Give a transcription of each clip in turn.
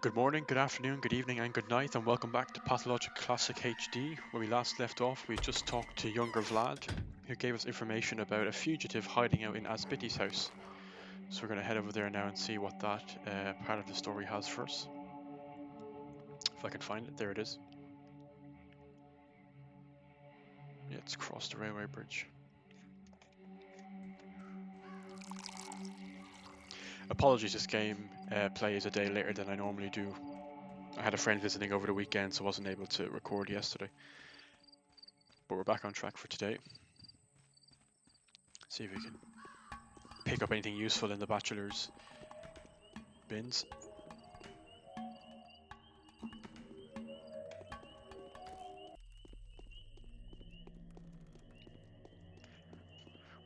Good morning, good afternoon, good evening, and good night, and welcome back to Pathologic Classic HD. Where we last left off, we just talked to younger Vlad, who gave us information about a fugitive hiding out in Asbiti's house. So we're going to head over there now and see what that part of the story has for us. If I can find it, there it is. Yeah, it's across the railway bridge. Apologies, this game plays a day later than I normally do. I had a friend visiting over the weekend, so I wasn't able to record yesterday. But we're back on track for today. See if we can pick up anything useful in the Bachelor's bins.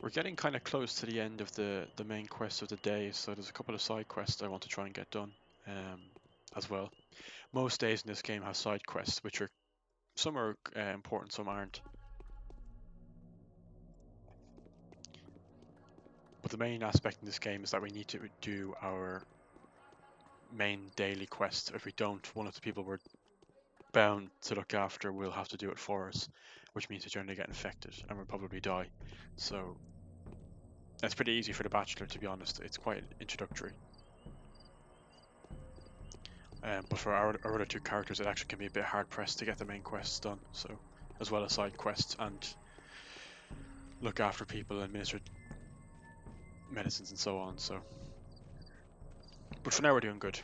We're getting kind of close to the end of the main quest of the day, so there's a couple of side quests I want to try and get done as well. Most days in this game have side quests, which are some are important, some aren't. But the main aspect in this game is that we need to do our main daily quest. If we don't, one of the people we're bound to look after will have to do it for us, which means we generally get infected and we'll probably die. So it's pretty easy for the Bachelor, to be honest. It's quite introductory. But for our other two characters, it actually can be a bit hard pressed to get the main quests done. So, as well as side quests and look after people, administer medicines, and so on. So, but for now, we're doing good.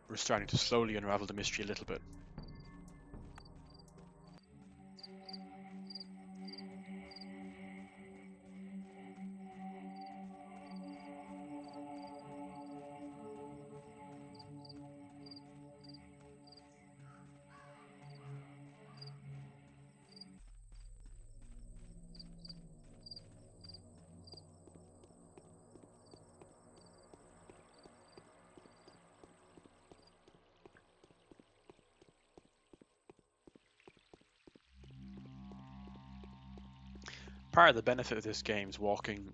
We're starting to slowly unravel the mystery a little bit. Part of the benefit of this game's walking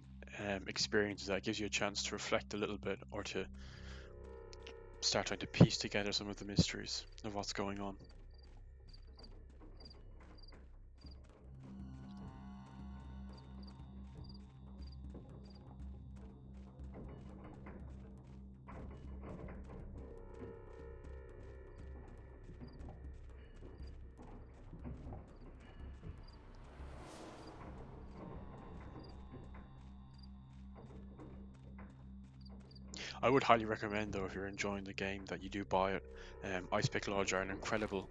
experience is that it gives you a chance to reflect a little bit, or to start trying to piece together some of the mysteries of what's going on. I would highly recommend, though, if you're enjoying the game, that you do buy it. Ice Pick Lodge are an incredible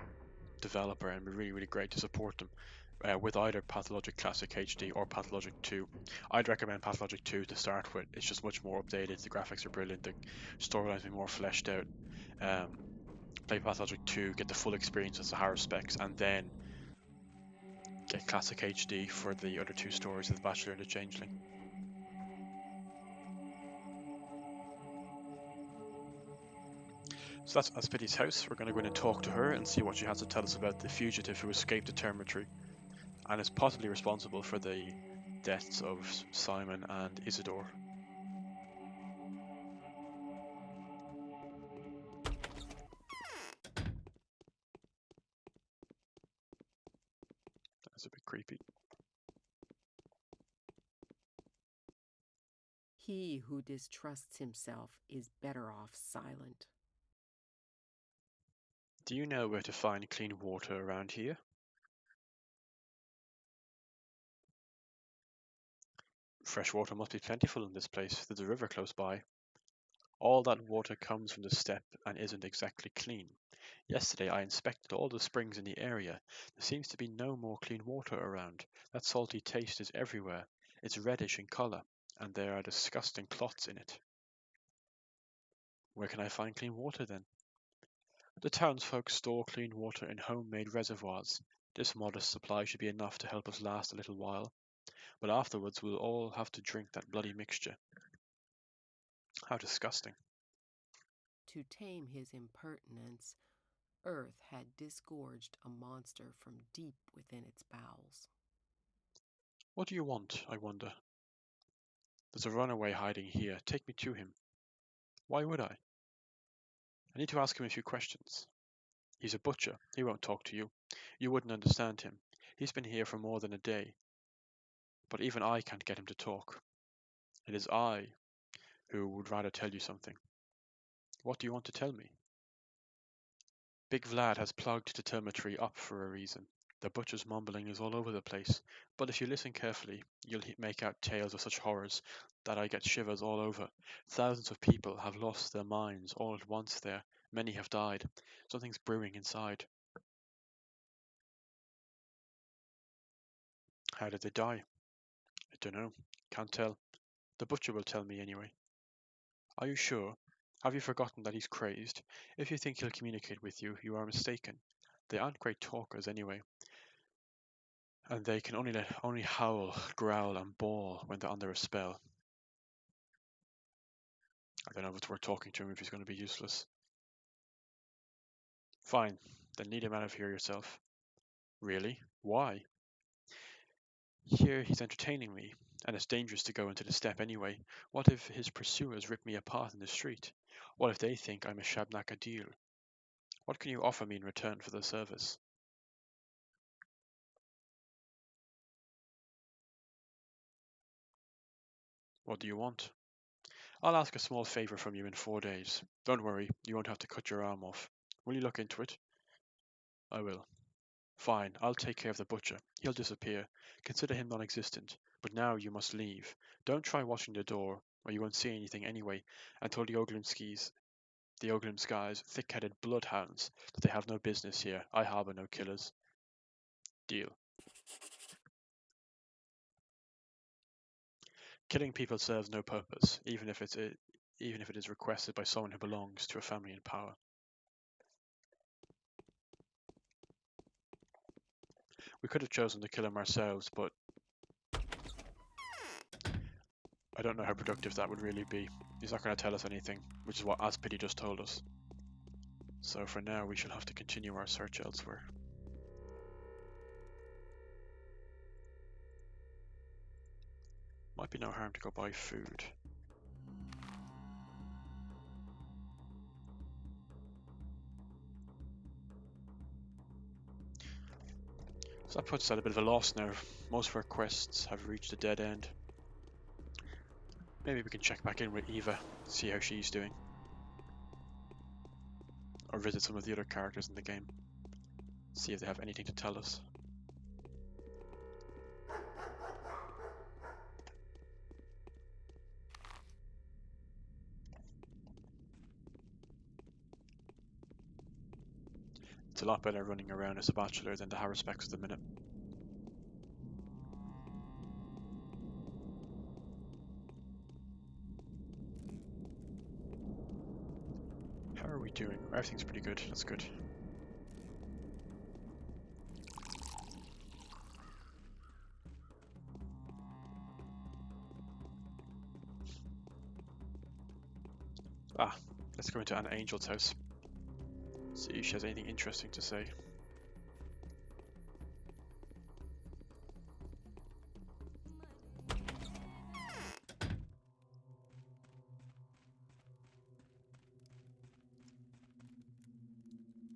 developer, and it'd be really, really great to support them with either Pathologic Classic HD or Pathologic 2. I'd recommend Pathologic 2 to start with. It's just much more updated. The graphics are brilliant. The storylines are more fleshed out. Play Pathologic 2, get the full experience of Sahara specs, and then get Classic HD for the other two stories of The Bachelor and the Changeling. So that's Aspidi's house. We're going to go in and talk to her and see what she has to tell us about the fugitive who escaped the termitory and is possibly responsible for the deaths of Simon and Isidore. That's a bit creepy. He who distrusts himself is better off silent. Do you know where to find clean water around here? Fresh water must be plentiful in this place. There's a river close by. All that water comes from the steppe and isn't exactly clean. Yesterday I inspected all the springs in the area. There seems to be no more clean water around. That salty taste is everywhere. It's reddish in colour, and there are disgusting clots in it. Where can I find clean water then? The townsfolk store clean water in homemade reservoirs. This modest supply should be enough to help us last a little while, but afterwards we'll all have to drink that bloody mixture. How disgusting. To tame his impertinence, Earth had disgorged a monster from deep within its bowels. What do you want, I wonder? There's a runaway hiding here. Take me to him. Why would I? I need to ask him a few questions. He's a butcher. He won't talk to you. You wouldn't understand him. He's been here for more than a day. But even I can't get him to talk. It is I who would rather tell you something. What do you want to tell me? Big Vlad has plugged the telemetry up for a reason. The butcher's mumbling is all over the place, but if you listen carefully, you'll make out tales of such horrors that I get shivers all over. Thousands of people have lost their minds all at once there. Many have died. Something's brewing inside. How did they die? I don't know. Can't tell. The butcher will tell me anyway. Are you sure? Have you forgotten that he's crazed? If you think he'll communicate with you, you are mistaken. They aren't great talkers anyway, and they can only howl, growl, and bawl when they're under a spell. I don't know if it's worth talking to him if he's going to be useless. Fine, then lead him out of here yourself. Really? Why? Here he's entertaining me, and it's dangerous to go into the steppe anyway. What if his pursuers rip me apart in the street? What if they think I'm a shabnak adil? What can you offer me in return for the service? What do you want? I'll ask a small favor from you in 4 days. Don't worry, you won't have to cut your arm off. Will you look into it? I will. Fine, I'll take care of the butcher. He'll disappear. Consider him non-existent. But now you must leave. Don't try watching the door, or you won't see anything anyway, and tell the Oglimskys, thick-headed bloodhounds, that they have no business here. I harbour no killers. Deal. Killing people serves no purpose, even if it is requested by someone who belongs to a family in power. We could have chosen to kill him ourselves, but I don't know how productive that would really be. He's not going to tell us anything, which is what Aspity just told us. So for now, we shall have to continue our search elsewhere. Might be no harm to go buy food. So that puts us at a bit of a loss now. Most of our quests have reached a dead end. Maybe we can check back in with Eva, see how she's doing. Or visit some of the other characters in the game. See if they have anything to tell us. It's a lot better running around as a bachelor than the Harrispecs at the minute. How are we doing? Everything's pretty good, that's good. Let's go into Anna Angel's house. See if she has anything interesting to say.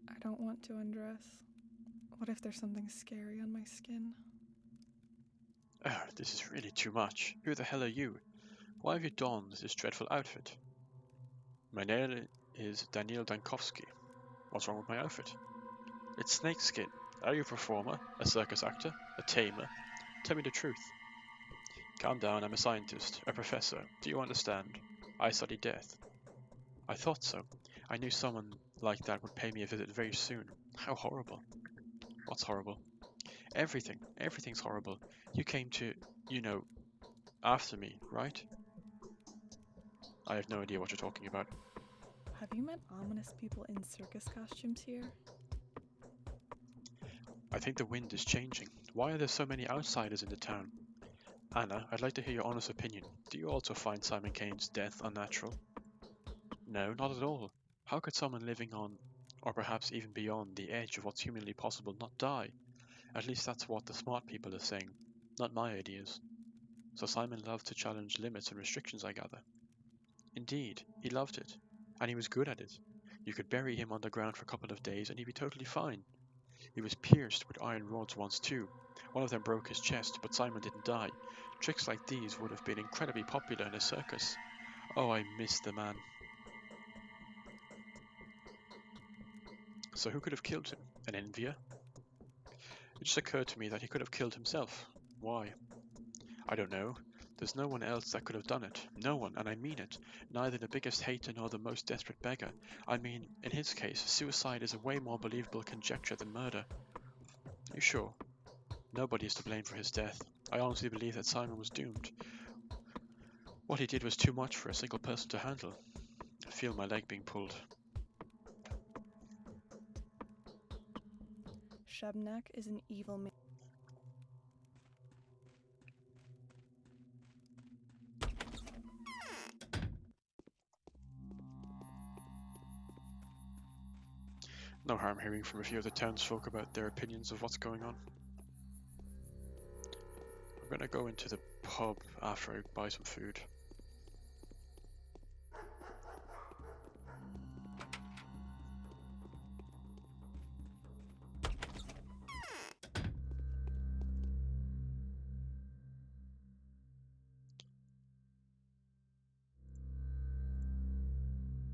I don't want to undress. What if there's something scary on my skin? Oh, this is really too much. Who the hell are you? Why have you donned this dreadful outfit? My name is Daniil Dankovsky. What's wrong with my outfit? It's snakeskin. Are you a performer? A circus actor? A tamer? Tell me the truth. Calm down, I'm a scientist, a professor. Do you understand? I study death. I thought so. I knew someone like that would pay me a visit very soon. How horrible. What's horrible? Everything. Everything's horrible. You came to, after me, right? I have no idea what you're talking about. Have you met ominous people in circus costumes here? I think the wind is changing. Why are there so many outsiders in the town? Anna, I'd like to hear your honest opinion. Do you also find Simon Kane's death unnatural? No, not at all. How could someone living on, or perhaps even beyond, the edge of what's humanly possible not die? At least that's what the smart people are saying, not my ideas. So Simon loved to challenge limits and restrictions, I gather. Indeed, he loved it, and he was good at it. You could bury him on the ground for a couple of days and he'd be totally fine. He was pierced with iron rods once too. One of them broke his chest, but Simon didn't die. Tricks like these would have been incredibly popular in a circus. Oh, I miss the man. So who could have killed him? An envier? It just occurred to me that he could have killed himself. Why? I don't know. There's no one else that could have done it. No one, and I mean it. Neither the biggest hater nor the most desperate beggar. I mean, in his case, suicide is a way more believable conjecture than murder. You sure? Nobody is to blame for his death. I honestly believe that Simon was doomed. What he did was too much for a single person to handle. I feel my leg being pulled. Shebnek is an evil man. No harm hearing from a few of the townsfolk about their opinions of what's going on. I'm gonna go into the pub after I buy some food.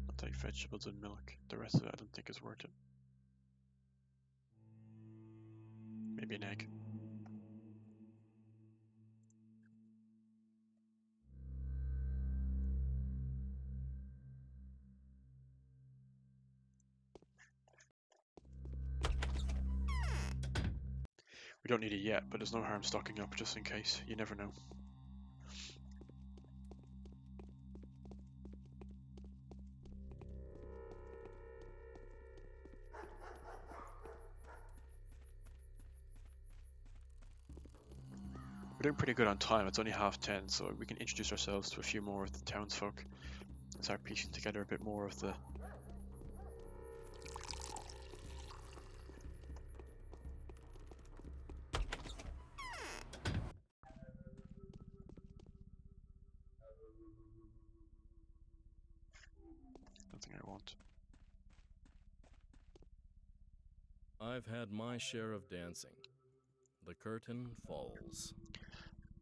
I'll take vegetables and milk. The rest of it I don't think is worth it. Maybe an egg. We don't need it yet, but there's no harm stocking up just in case. You never know. We're doing pretty good on time. It's only 10:30, so we can introduce ourselves to a few more of the townsfolk and start piecing together a bit more of the nothing I want. I've had my share of dancing. The curtain falls.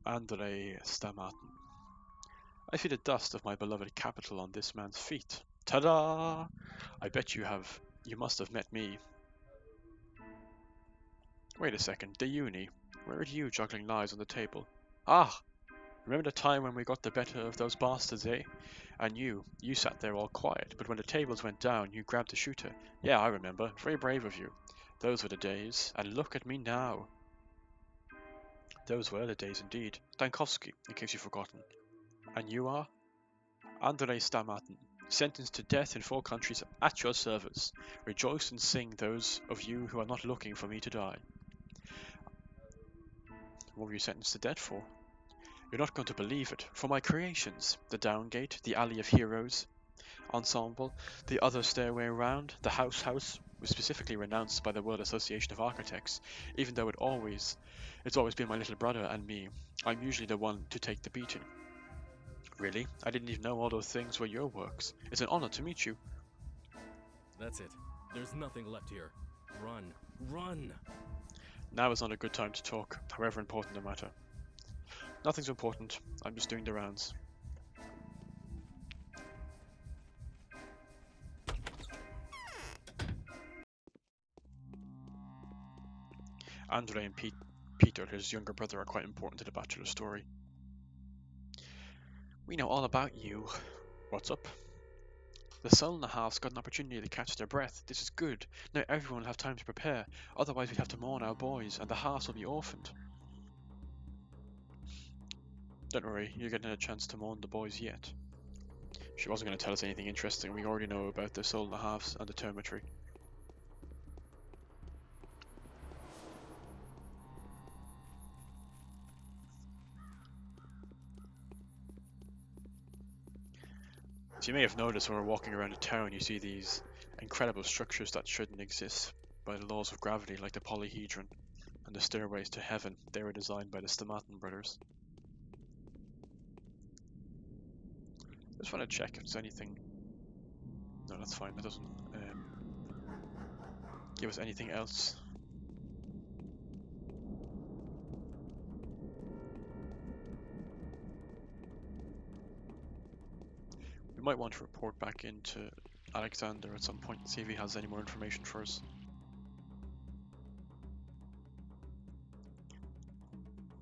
Andrei Stamatin. I feel the dust of my beloved capital on this man's feet. Ta-da! I bet you must have met me. Wait a second, the uni. Where are you juggling knives on the table? Ah! Remember the time when we got the better of those bastards, eh? And you sat there all quiet, but when the tables went down, you grabbed the shooter. Yeah, I remember. Very brave of you. Those were the days, and look at me now. Those were the days indeed. Dankovsky, in case you've forgotten. And you are? Andrei Stamatin, sentenced to death in 4 countries at your service. Rejoice and sing, those of you who are not looking for me to die. What were you sentenced to death for? You're not going to believe it. For my creations, the Downgate, the Alley of Heroes ensemble, the other stairway around, the house was specifically renounced by the World Association of Architects, even though it's always been my little brother and me. I'm usually the one to take the beating. Really? I didn't even know all those things were your works. It's an honor to meet you. That's it. There's nothing left here. Run. Run! Now is not a good time to talk, however important the matter. Nothing's important. I'm just doing the rounds. Andrei and Peter, his younger brother, are quite important to the Bachelor story. We know all about you. What's up? The Soul and a Half's got an opportunity to catch their breath. This is good. Now everyone will have time to prepare. Otherwise we'd have to mourn our boys, and the Halves will be orphaned. Don't worry, you're getting a chance to mourn the boys yet. She wasn't going to tell us anything interesting. We already know about the Soul and a Halves and the Termitry. So you may have noticed when we're walking around the town, you see these incredible structures that shouldn't exist by the laws of gravity, like the polyhedron and the stairways to heaven. They were designed by the Stamatin brothers. I just want to check if there's anything No, that's fine. That doesn't give us anything else. We might want to report back into Alexander at some point and see if he has any more information for us.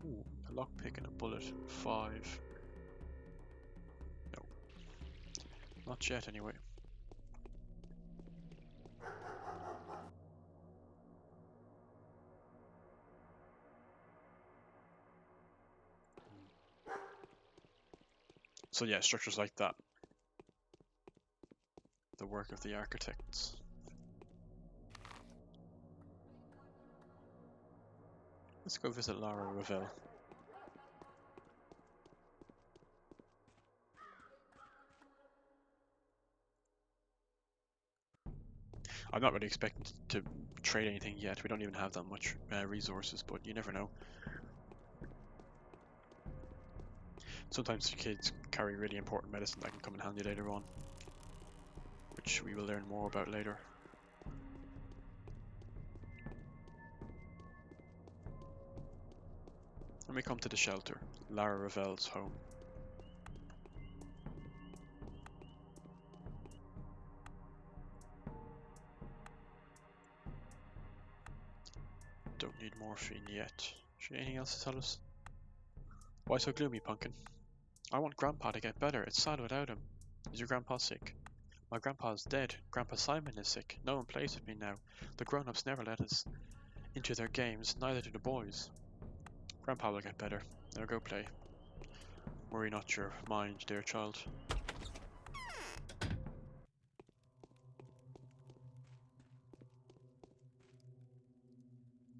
Ooh, a lockpick and a bullet. 5. No. Not yet, anyway. So yeah, structures like that. The work of the architects. Let's go visit Lara Ravel. I'm not really expecting to trade anything yet. We don't even have that much resources, but you never know. Sometimes kids carry really important medicine that can come in handy later on, which we will learn more about later. And we come to the shelter, Lara Ravel's home. Don't need morphine yet. Is there anything else to tell us? Why so gloomy, Pumpkin? I want Grandpa to get better. It's sad without him. Is your Grandpa sick? My Grandpa's dead. Grandpa Simon is sick. No one plays with me now. The grown-ups never let us into their games, neither do the boys. Grandpa will get better. Now go play. Worry not your mind, dear child.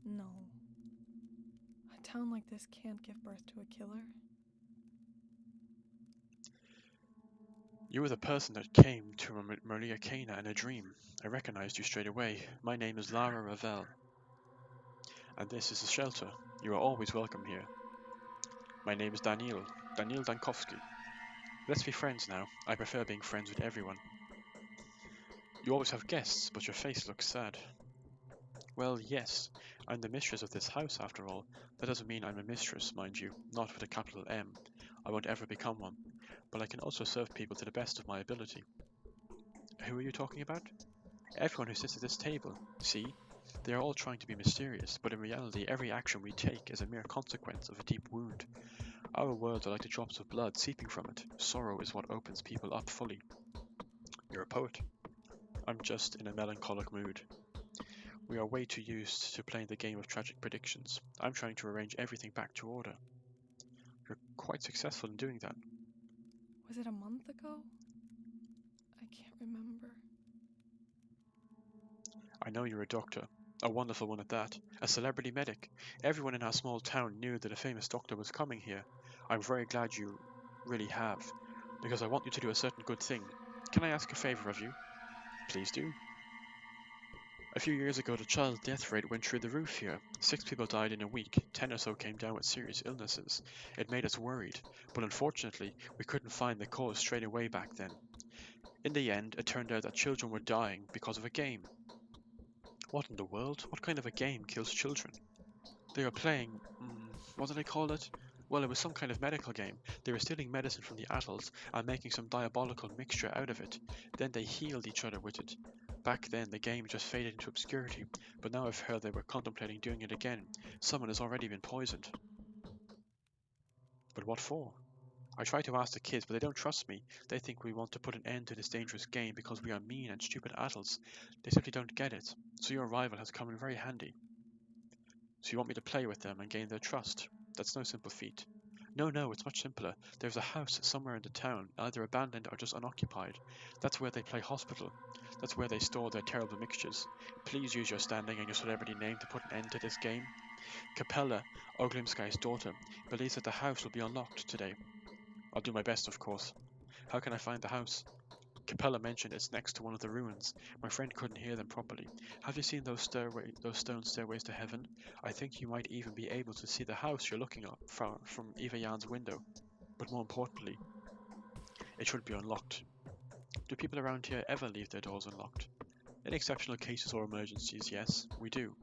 No. A town like this can't give birth to a killer. You were the person that came to Maria Cana in a dream. I recognized you straight away. My name is Lara Ravel. And this is the shelter. You are always welcome here. My name is Daniil Dankovsky. Let's be friends now. I prefer being friends with everyone. You always have guests, but your face looks sad. Well, yes, I'm the mistress of this house after all. That doesn't mean I'm a mistress, mind you, not with a capital M. I won't ever become one. But I can also serve people to the best of my ability. Who are you talking about? Everyone who sits at this table. See? They are all trying to be mysterious, but in reality every action we take is a mere consequence of a deep wound. Our worlds are like the drops of blood seeping from it. Sorrow is what opens people up fully. You're a poet. I'm just in a melancholic mood. We are way too used to playing the game of tragic predictions. I'm trying to arrange everything back to order. You're quite successful in doing that. Was it a month ago? I can't remember. I know you're a doctor. A wonderful one at that. A celebrity medic. Everyone in our small town knew that a famous doctor was coming here. I'm very glad you really have, because I want you to do a certain good thing. Can I ask a favor of you? Please do. A few years ago, the child death rate went through the roof here. 6 people died in a week. 10 or so came down with serious illnesses. It made us worried, but unfortunately, we couldn't find the cause straight away back then. In the end, it turned out that children were dying because of a game. What in the world? What kind of a game kills children? They were playing, what did they call it? Well, it was some kind of medical game. They were stealing medicine from the adults and making some diabolical mixture out of it. Then they healed each other with it. Back then, the game just faded into obscurity, but now I've heard they were contemplating doing it again. Someone has already been poisoned. But what for? I try to ask the kids, but they don't trust me. They think we want to put an end to this dangerous game because we are mean and stupid adults. They simply don't get it. So your arrival has come in very handy. So you want me to play with them and gain their trust? That's no simple feat. No, it's much simpler. There's a house somewhere in the town, either abandoned or just unoccupied. That's where they play hospital. That's where they store their terrible mixtures. Please use your standing and your celebrity name to put an end to this game. Capella, Oglimsky's daughter, believes that the house will be unlocked today. I'll do my best, of course. How can I find the house? Capella mentioned it's next to one of the ruins. My friend couldn't hear them properly. Have you seen those stone stairways to heaven? I think you might even be able to see the house you're looking at from Eva Jan's window. But more importantly, it should be unlocked. Do people around here ever leave their doors unlocked? In exceptional cases or emergencies, yes, we do.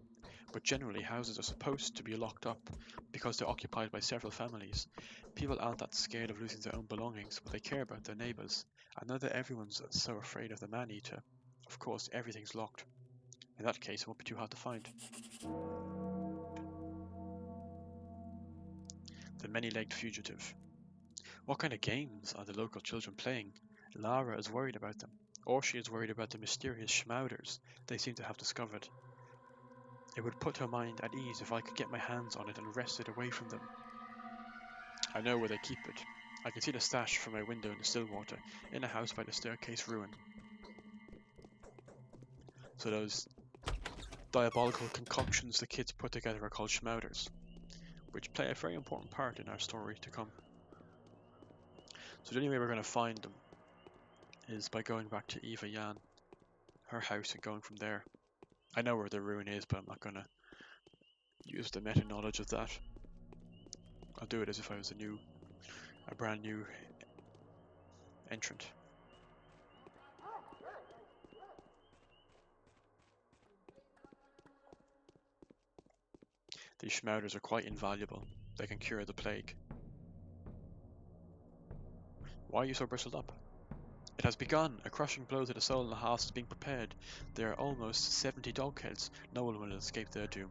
But generally, houses are supposed to be locked up because they're occupied by several families. People aren't that scared of losing their own belongings, but they care about their neighbours. And now that everyone's so afraid of the man-eater, of course everything's locked. In that case, it won't be too hard to find. The many-legged fugitive. What kind of games are the local children playing? Lara is worried about them, or she is worried about the mysterious shmowders they seem to have discovered. It would put her mind at ease if I could get my hands on it and wrest it away from them. I know where they keep it. I can see the stash from my window in the Stillwater, in a house by the staircase ruin. So those diabolical concoctions the kids put together are called shmowders, which play a very important part in our story to come. So the only way we're going to find them is by going back to Eva Jan, her house, and going from there. I know where the ruin is, but I'm not going to use the meta knowledge of that. I'll do it as if I was a brand new entrant. These shmowders are quite invaluable. They can cure the plague. Why are you so bristled up? It has begun. A crushing blow to the soul in the house is being prepared. There are almost 70 dogheads. No one will escape their doom.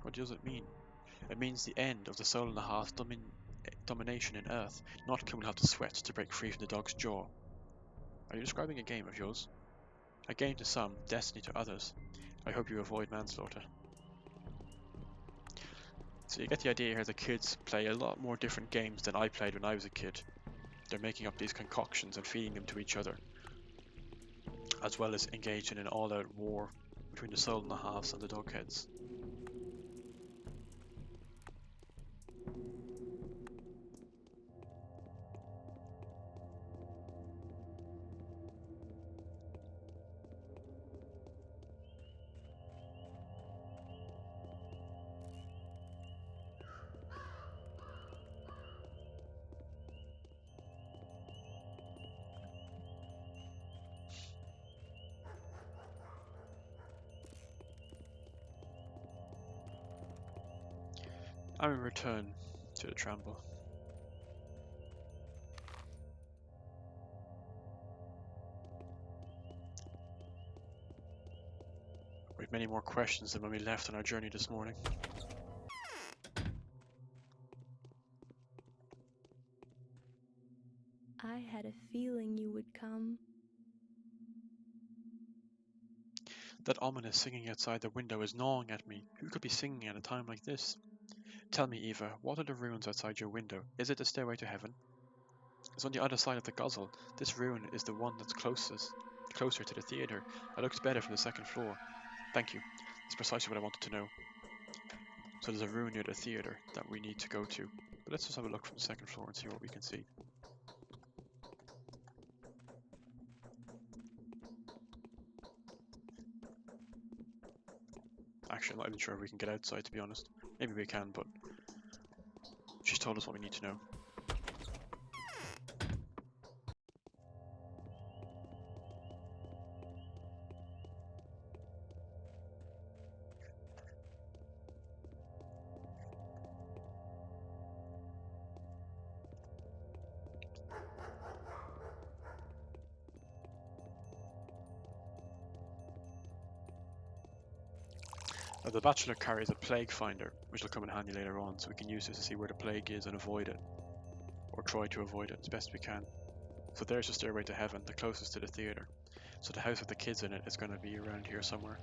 What does it mean? It means the end of the soul in the heart's domination in Earth. Notkin will have to sweat to break free from the dog's jaw. Are you describing a game of yours? A game to some, destiny to others. I hope you avoid manslaughter. So you get the idea here, the kids play a lot more different games than I played when I was a kid. They're making up these concoctions and feeding them to each other, as well as engaging in an all-out war between the soul and the halves and the dogheads. And we return to the Tramble. We have many more questions than when we left on our journey this morning. I had a feeling you would come. That ominous singing outside the window is gnawing at me. Who could be singing at a time like this? Tell me, Eva, what are the ruins outside your window? Is it the stairway to heaven? It's on the other side of the guzzle. This ruin is the one that's closer to the theatre. It looks better from the second floor. Thank you. That's precisely what I wanted to know. So there's a ruin near the theatre that we need to go to. But let's just have a look from the second floor and see what we can see. Actually, I'm not even sure if we can get outside, to be honest. Maybe we can, but she's told us what we need to know. Now, the Bachelor carries a plague finder, which will come in handy later on, so we can use this to see where the plague is and avoid it. Or try to avoid it as best we can. So there's the stairway to heaven, the closest to the theatre. So the house with the kids in it is going to be around here somewhere.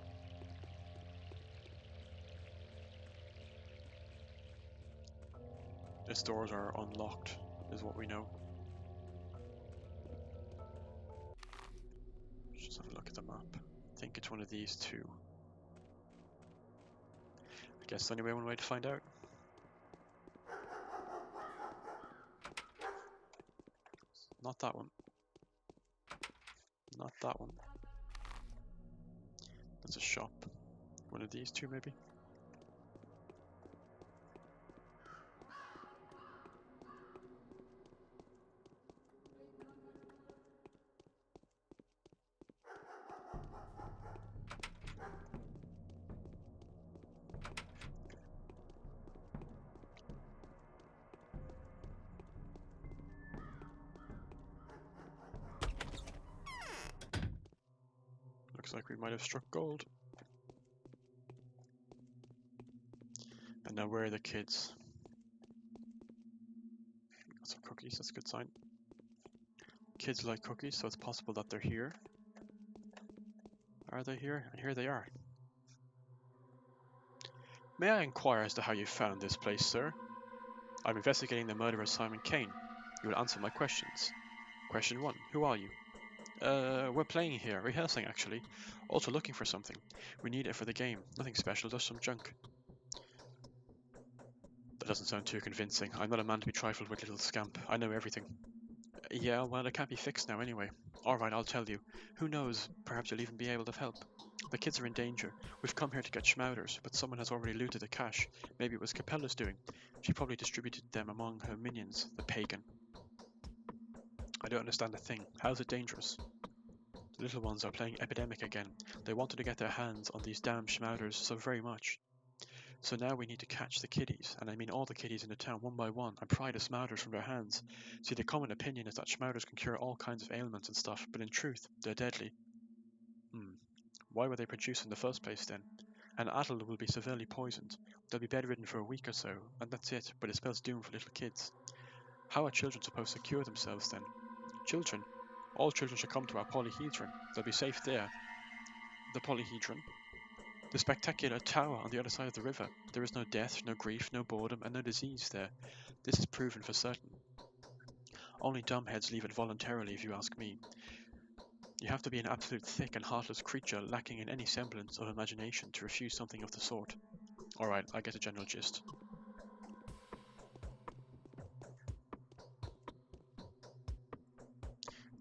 Its doors are unlocked, is what we know. Let's just have a look at the map. I think it's one of these two. I guess anyway, one way to find out. Not that one. Not that one. That's a shop. One of these two, maybe? Looks like we might have struck gold. And now where are the kids? Got some cookies, that's a good sign. Kids like cookies, so it's possible that they're here. Are they here? And here they are. May I inquire as to how you found this place, sir? I'm investigating the murder of Simon Kane. You will answer my questions. Question 1. Who are you? We're playing here, rehearsing actually. Also looking for something. We need it for the game. Nothing special, just some junk. That doesn't sound too convincing. I'm not a man to be trifled with, little scamp. I know everything. Yeah, well, it can't be fixed now anyway. Alright, I'll tell you. Who knows, perhaps you'll even be able to help. The kids are in danger. We've come here to get shmowders, but someone has already looted the cash. Maybe it was Capella's doing. She probably distributed them among her minions, the pagan. I don't understand a thing. How's it dangerous? The little ones are playing Epidemic again. They wanted to get their hands on these damn shmowders so very much. So now we need to catch the kiddies, and I mean all the kiddies in the town one by one, and pry the shmowders from their hands. See, the common opinion is that shmowders can cure all kinds of ailments and stuff, but in truth, they're deadly. Why were they produced in the first place then? An adult will be severely poisoned. They'll be bedridden for a week or so, and that's it, but it spells doom for little kids. How are children supposed to cure themselves then? Children? All children should come to our polyhedron. They'll be safe there. The polyhedron? The spectacular tower on the other side of the river. There is no death, no grief, no boredom, and no disease there. This is proven for certain. Only dumbheads leave it voluntarily, if you ask me. You have to be an absolute thick and heartless creature lacking in any semblance of imagination to refuse something of the sort. Alright, I get a general gist.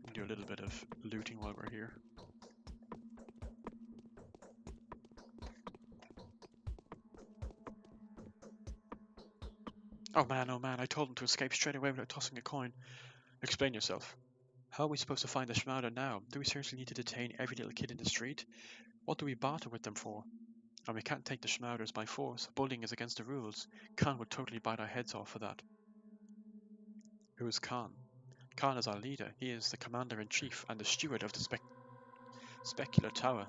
We can do a little bit of looting while we're here. Oh man, I told him to escape straight away without tossing a coin. Explain yourself. How are we supposed to find the shmowder now? Do we seriously need to detain every little kid in the street? What do we barter with them for? And we can't take the shmowders by force. Bullying is against the rules. Khan would totally bite our heads off for that. Who is Khan? Khan is our leader. He is the commander-in-chief and the steward of the specular tower.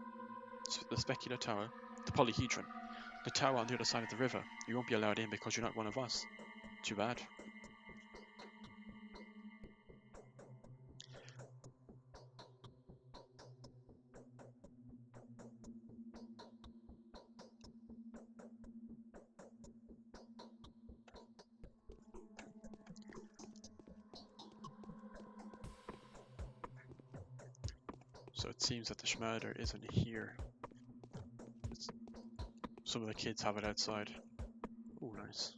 The specular tower? The polyhedron. The tower on the other side of the river. You won't be allowed in because you're not one of us. Too bad. So it seems that the shmowder isn't here. Some of the kids have it outside. Oh, nice.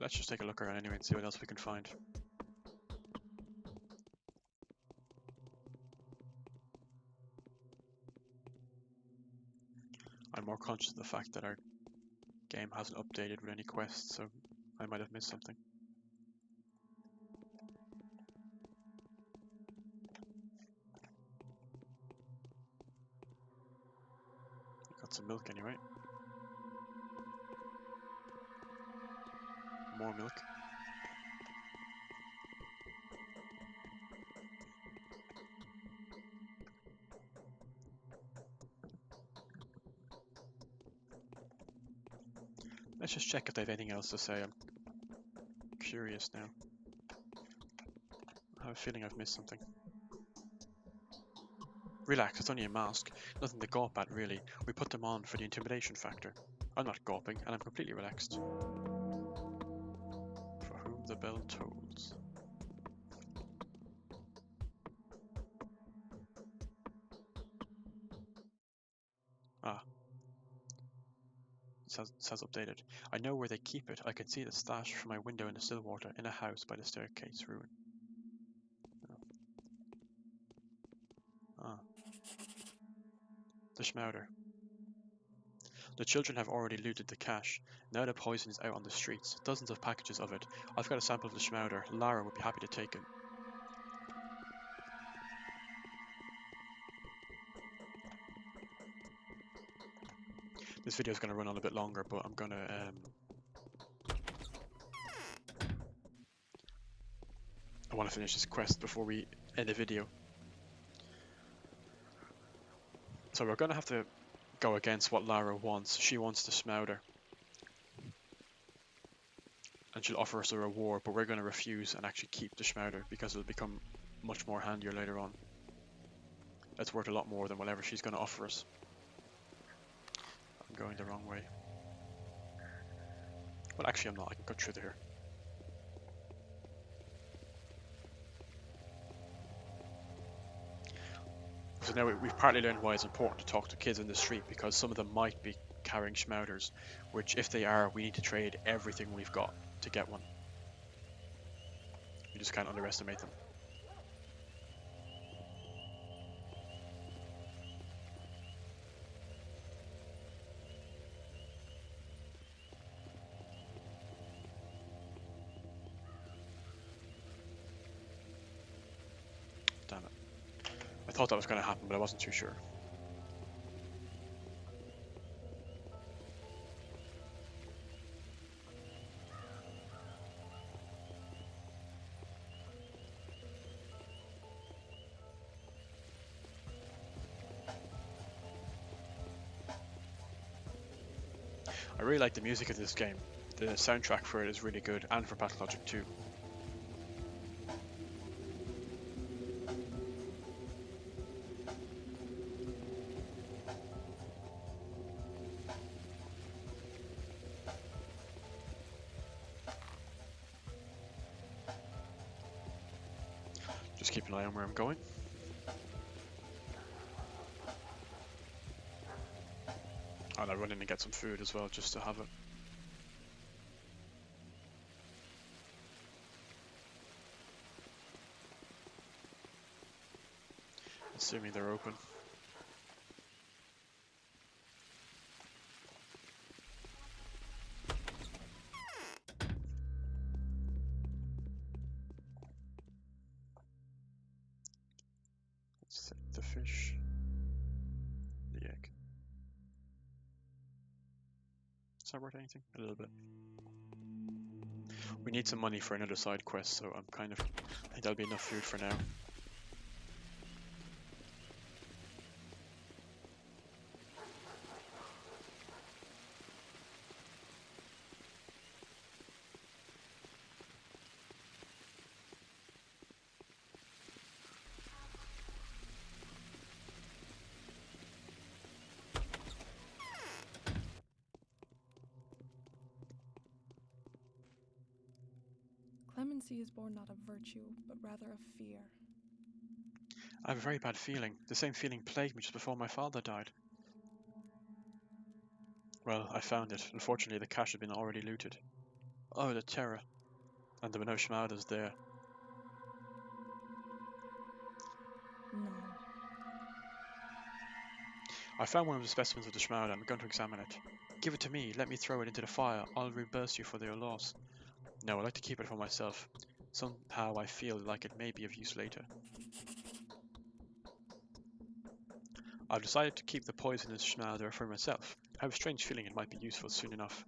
Let's just take a look around anyway and see what else we can find. I'm more conscious of the fact that our game hasn't updated with any quests, so I might have missed something. Got some milk anyway. More milk. Let's just check if they have anything else to say. I'm curious now. I have a feeling I've missed something. Relax, it's only a mask. Nothing to gawp at, really. We put them on for the intimidation factor. I'm not gawping, and I'm completely relaxed. For whom the bell tolls. Ah. It says updated. I know where they keep it. I can see the stash from my window in the Stillwater in a house by the staircase ruin. Ah. The shmowder. The children have already looted the cache. Now the poison is out on the streets. Dozens of packages of it. I've got a sample of the shmowder. Lara would be happy to take it. This video is going to run on a bit longer, but I'm going to I want to finish this quest before we end the video. So we're going to have to go against what Lara wants. She wants the shmowder. And she'll offer us a reward, but we're going to refuse and actually keep the shmowder because it'll become much more handier later on. It's worth a lot more than whatever she's going to offer us. I'm going the wrong way. Well, actually I'm not. I can cut through here. So now we've partly learned why it's important to talk to kids in the street, because some of them might be carrying shmowders, which if they are, we need to trade everything we've got to get one. You just can't underestimate them. Damn it. I thought that was going to happen, but I wasn't too sure. I really like the music of this game. The soundtrack for it is really good, and for Pathologic too. Just keep an eye on where I'm going. And I run in and get some food as well, just to have it. Assuming they're open. Let's take the fish. The egg. Is that worth anything? A little bit. We need some money for another side quest, so I think that'll be enough food for now. Clemency is born not of virtue, but rather of fear. I have a very bad feeling. The same feeling plagued me just before my father died. Well, I found it. Unfortunately, the cache had been already looted. Oh, the terror. And there were no shmowders there. No. I found one of the specimens of the shmowder. I'm going to examine it. Give it to me. Let me throw it into the fire. I'll reimburse you for your loss. No, I'd like to keep it for myself. Somehow I feel like it may be of use later. I've decided to keep the poisonous shmowder for myself. I have a strange feeling it might be useful soon enough.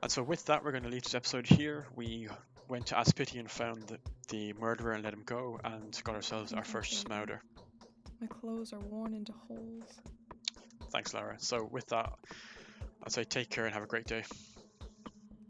And so with that, we're going to leave this episode here. We went to Aspity and found the murderer and let him go, and got ourselves our first shmowder. My clothes are worn into holes. Thanks, Lara. So with that, I'd say take care and have a great day.